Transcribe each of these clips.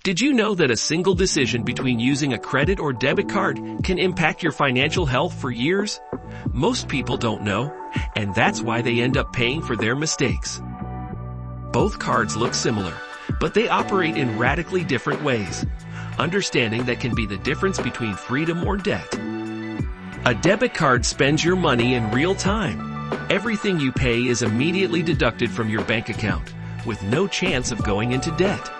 Did you know that a single decision between using a credit or debit card can impact your financial health for years? Most people don't know, and that's why they end up paying for their mistakes. Both cards look similar, but they operate in radically different ways. Understanding that can be the difference between freedom or debt. A debit card spends your money in real time. Everything you pay is immediately deducted from your bank account, with no chance of going into debt.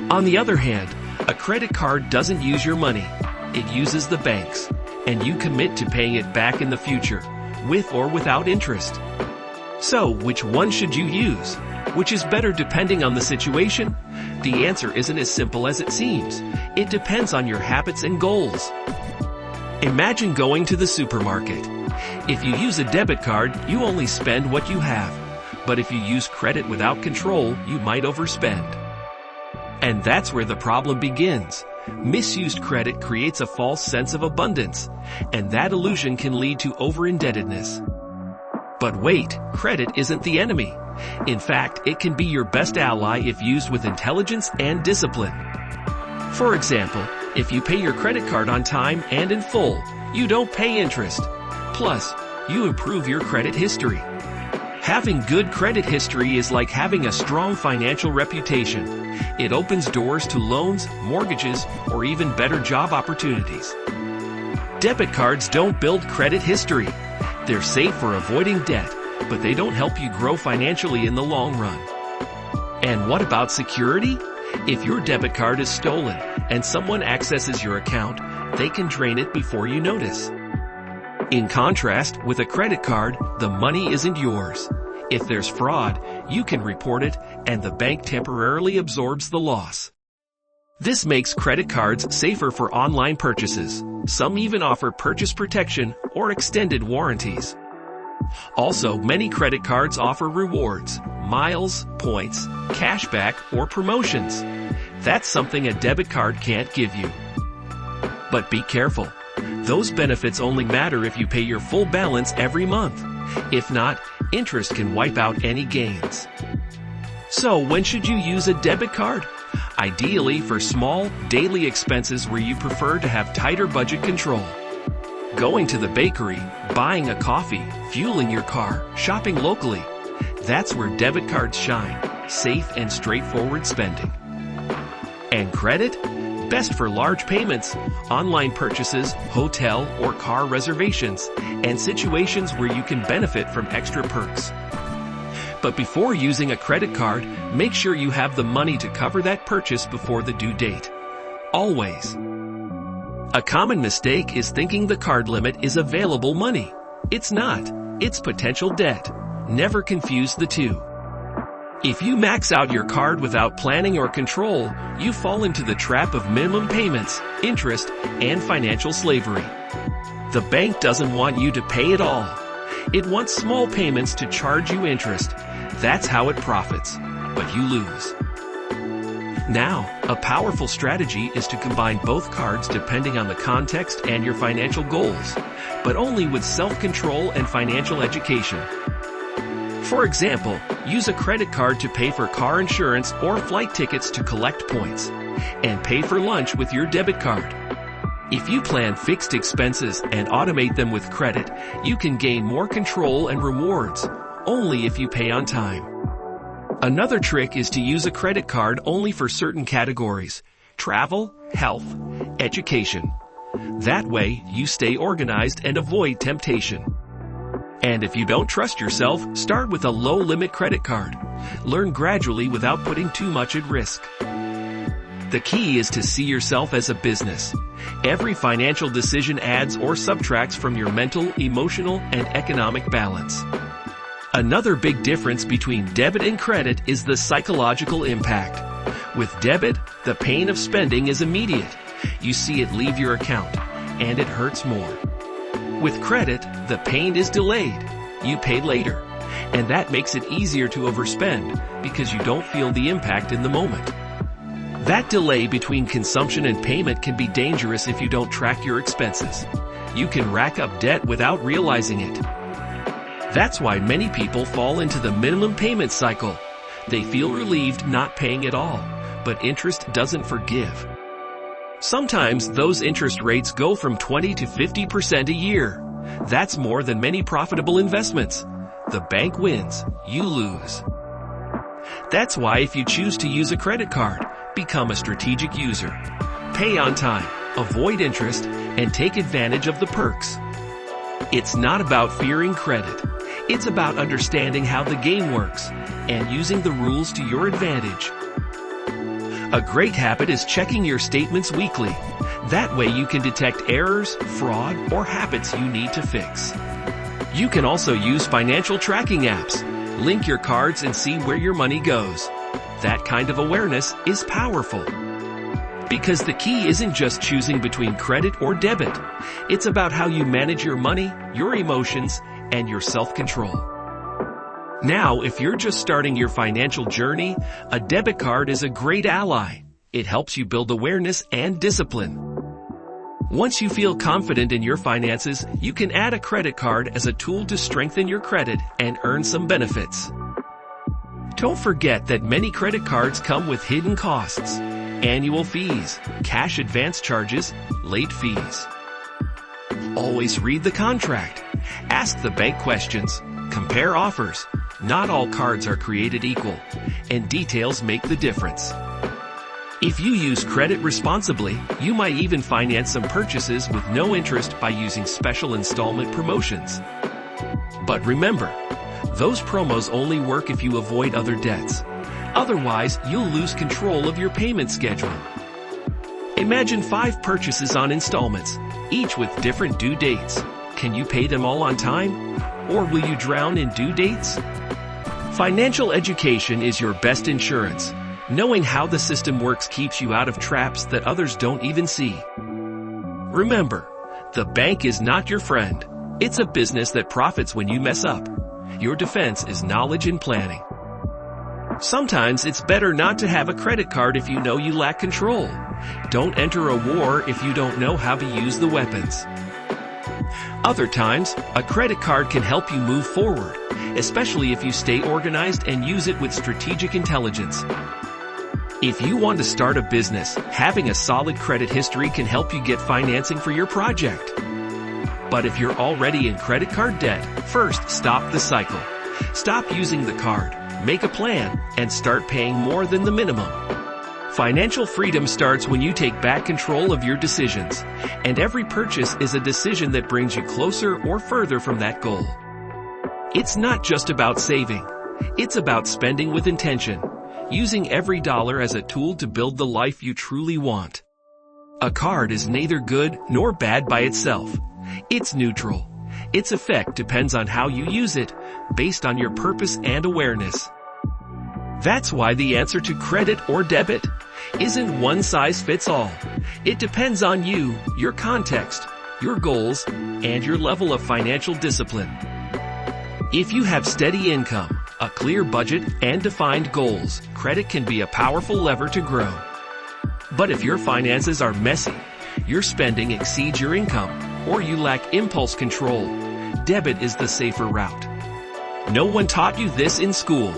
On the other hand, a credit card doesn't use your money. It uses the bank's, and you commit to paying it back in the future, with or without interest. So, which one should you use? Which is better depending on the situation? The answer isn't as simple as it seems. It depends on your habits and goals. Imagine going to the supermarket. If you use a debit card, you only spend what you have. But if you use credit without control, you might overspend. And that's where the problem begins. Misused credit creates a false sense of abundance, and that illusion can lead to over-indebtedness. But wait, credit isn't the enemy. In fact, it can be your best ally if used with intelligence and discipline. For example, if you pay your credit card on time and in full, you don't pay interest. Plus, you improve your credit history. Having good credit history is like having a strong financial reputation. It opens doors to loans, mortgages, or even better job opportunities. Debit cards don't build credit history. They're safe for avoiding debt, but they don't help you grow financially in the long run. And what about security? If your debit card is stolen and someone accesses your account, they can drain it before you notice. In contrast, with a credit card, the money isn't yours. If there's fraud, you can report it, and the bank temporarily absorbs the loss. This makes credit cards safer for online purchases. Some even offer purchase protection or extended warranties. Also, many credit cards offer rewards, miles, points, cashback, or promotions. That's something a debit card can't give you. But be careful. Those benefits only matter if you pay your full balance every month. If not, interest can wipe out any gains. So when should you use a debit card? Ideally for small, daily expenses where you prefer to have tighter budget control. Going to the bakery, buying a coffee, fueling your car, shopping locally. That's where debit cards shine, safe and straightforward spending. And credit? Best for large payments, online purchases, hotel or car reservations, and situations where you can benefit from extra perks. But before using a credit card, make sure you have the money to cover that purchase before the due date. Always. A common mistake is thinking the card limit is available money. It's not. It's potential debt. Never confuse the two. If you max out your card without planning or control, you fall into the trap of minimum payments, interest, and financial slavery. The bank doesn't want you to pay it all. It wants small payments to charge you interest. That's how it profits, but you lose. Now, a powerful strategy is to combine both cards depending on the context and your financial goals, but only with self-control and financial education. For example, use a credit card to pay for car insurance or flight tickets to collect points, and pay for lunch with your debit card. If you plan fixed expenses and automate them with credit, you can gain more control and rewards, only if you pay on time. Another trick is to use a credit card only for certain categories: travel, health, education. That way, you stay organized and avoid temptation. And if you don't trust yourself, start with a low-limit credit card. Learn gradually without putting too much at risk. The key is to see yourself as a business. Every financial decision adds or subtracts from your mental, emotional, and economic balance. Another big difference between debit and credit is the psychological impact. With debit, the pain of spending is immediate. You see it leave your account, and it hurts more. With credit, the pain is delayed. You pay later. And that makes it easier to overspend because you don't feel the impact in the moment. That delay between consumption and payment can be dangerous if you don't track your expenses. You can rack up debt without realizing it. That's why many people fall into the minimum payment cycle. They feel relieved not paying at all, but interest doesn't forgive. Sometimes those interest rates go from 20 to 50% a year. That's more than many profitable investments. The bank wins, you lose. That's why if you choose to use a credit card, become a strategic user. Pay on time, avoid interest, and take advantage of the perks. It's not about fearing credit. It's about understanding how the game works and using the rules to your advantage. A great habit is checking your statements weekly. That way you can detect errors, fraud, or habits you need to fix. You can also use financial tracking apps. Link your cards and see where your money goes. That kind of awareness is powerful. Because the key isn't just choosing between credit or debit. It's about how you manage your money, your emotions, and your self-control. Now, if you're just starting your financial journey, a debit card is a great ally. It helps you build awareness and discipline. Once you feel confident in your finances, you can add a credit card as a tool to strengthen your credit and earn some benefits. Don't forget that many credit cards come with hidden costs, annual fees, cash advance charges, late fees. Always read the contract. Ask the bank questions. Compare offers. Not all cards are created equal, and details make the difference. If you use credit responsibly, you might even finance some purchases with no interest by using special installment promotions. But remember, those promos only work if you avoid other debts. Otherwise, you'll lose control of your payment schedule. Imagine 5 purchases on installments, each with different due dates. Can you pay them all on time? Or will you drown in due dates? Financial education is your best insurance. Knowing how the system works keeps you out of traps that others don't even see. Remember, the bank is not your friend. It's a business that profits when you mess up. Your defense is knowledge and planning. Sometimes it's better not to have a credit card if you know you lack control. Don't enter a war if you don't know how to use the weapons. Other times, a credit card can help you move forward, especially if you stay organized and use it with strategic intelligence. If you want to start a business, having a solid credit history can help you get financing for your project. But if you're already in credit card debt, first stop the cycle. Stop using the card, make a plan, and start paying more than the minimum. Financial freedom starts when you take back control of your decisions, and every purchase is a decision that brings you closer or further from that goal. It's not just about saving. It's about spending with intention, using every dollar as a tool to build the life you truly want. A card is neither good nor bad by itself. It's neutral. Its effect depends on how you use it, based on your purpose and awareness. That's why the answer to credit or debit isn't one size fits all. It depends on you, your context, your goals, and your level of financial discipline. If you have steady income, a clear budget, and defined goals, credit can be a powerful lever to grow. But if your finances are messy, your spending exceeds your income, or you lack impulse control, debit is the safer route. No one taught you this in school,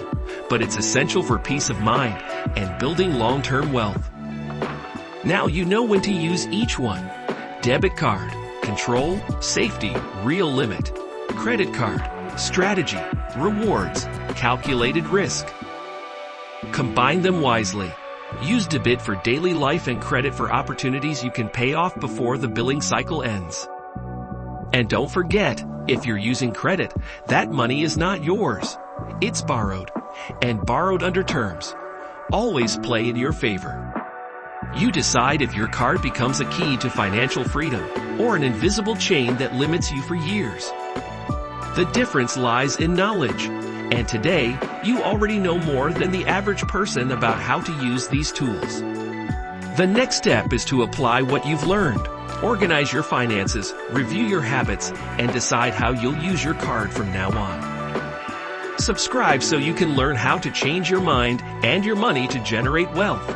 but it's essential for peace of mind and building long-term wealth. Now you know when to use each one. Debit card, control, safety, real limit. Credit card, strategy, rewards, calculated risk. Combine them wisely. Use Debit for daily life and credit for opportunities you can pay off before the billing cycle ends. And don't forget, if you're using credit, that money is not yours. It's borrowed, and borrowed under terms. Always play in your favor. You decide if your card becomes a key to financial freedom or an invisible chain that limits you for years. The difference lies in knowledge, and today you already know more than the average person about how to use these tools. The next step is to apply what you've learned. Organize your finances, review your habits, and decide how you'll use your card from now on. Subscribe so you can learn how to change your mind and your money to generate wealth.